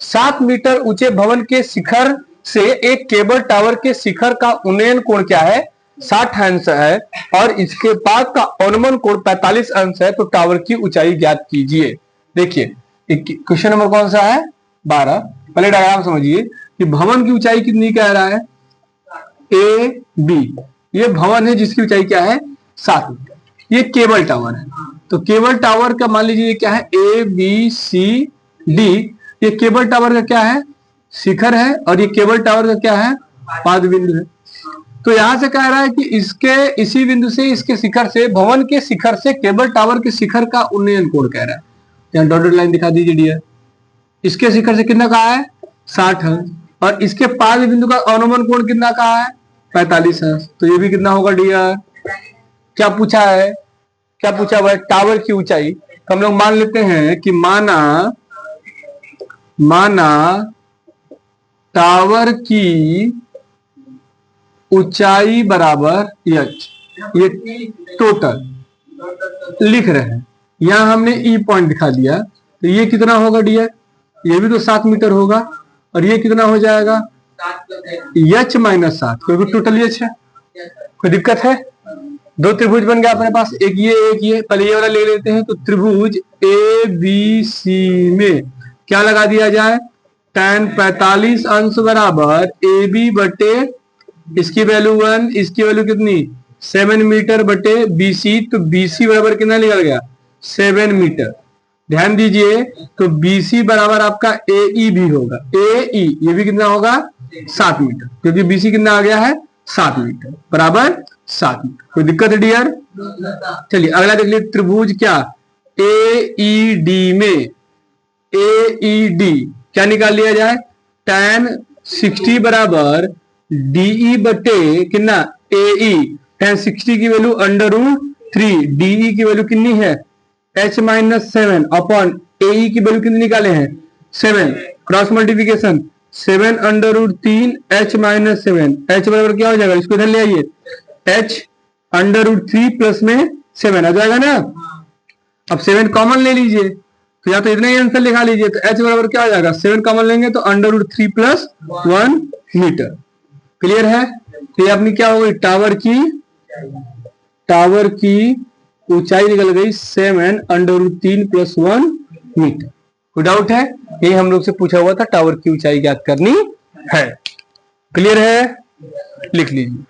7 metre ऊंचे भवन के शिखर से एक केबल टावर के शिखर का उन्नयन कोण क्या है? 60 अंश है और इसके बाद का अनुमान कोण 45 अंश है। तो टावर की ऊंचाई ज्ञात कीजिए। देखिए क्वेश्चन नंबर कौन सा है? 12। पहले डायग्राम समझिए कि भवन की ऊंचाई कितनी कह रहा है? ए बी, ये भवन है जिसकी ऊंचाई क्या है? 7 मीटर। ये केबल टावर है। तो केबल टावर का मान लीजिए क्या है? A B C D. ये केबल टावर का क्या है? शिखर है और ये केबल टावर का क्या है? पाद बिंदु है। तो यहां से कह रहा है कि इसके इसी बिंदु से इसके शिखर से भवन के शिखर से केबल टावर के शिखर का उन्नयन कोण कह रहा है। यहाँ डॉटेड लाइन दिखा दीजिए डियर। इसके शिखर से कितना कहा है? 60 अंश और इसके पाद बिंदु का अनुमान कोण कितना कहा है? 45 अंश। तो ये भी कितना होगा डियर? क्या पूछा है? क्या पूछा हुआ है? टावर की ऊंचाई। तो हम लोग मान लेते हैं कि माना टावर की ऊंचाई बराबर एच, ये टोटल लिख रहे हैं। यहां हमने ई पॉइंट दिखा दिया। तो ये कितना होगा डियर? ये भी तो 7 मीटर होगा और ये कितना हो जाएगा? एच माइनस 7, क्योंकि टोटल एच है। कोई दिक्कत है? दो त्रिभुज बन गया अपने पास, एक ये। पहले ये वाला ले लेते हैं। तो त्रिभुज ए बी सी में क्या लगा दिया जाए? tan 45 अंश बराबर ए बी बटे इसकी वैल्यू 1, इसकी वैल्यू कितनी? 7 मीटर बटे बीसी। तो बीसी बराबर कितना निकल गया? 7 मीटर। ध्यान दीजिए, तो बीसी बराबर आपका ए ई भी होगा। ए ई ये भी कितना होगा? 7 मीटर, क्योंकि बीसी कितना आ गया है? 7 मीटर बराबर 7 मीटर। कोई दिक्कत है डियर? चलिए अगला देख लीजिए। त्रिभुज क्या? ए ई डी में ए ई डी क्या निकाल लिया जाए? tan 60 बराबर डीई बटे कितना? ए ई। tan 60 की वैल्यू √3, डीई की वैल्यू कितनी है? h माइनस 7 अपॉन ए की वैल्यू कितनी निकाले हैं? 7। Cross multiplication 7 √3 h minus 7। h बराबर क्या हो जाएगा? इसको इधर ले आइए। h √3 प्लस में 7 आ जाएगा ना। अब 7 कॉमन ले लीजिए, तो या तो इतना ही आंसर लिखा लीजिए। तो h बराबर क्या हो जाएगा? 7 कॉमन लेंगे तो √3 प्लस 1 मीटर। क्लियर है? तो ये अपनी क्या हो गई? टावर की ऊंचाई निकल गई 7 √3 प्लस 1 मीटर। कोई डाउट है? ये हम लोग से पूछा हुआ था, टावर की ऊंचाई ज्ञात करनी है। क्लियर है? लिख लीजिए।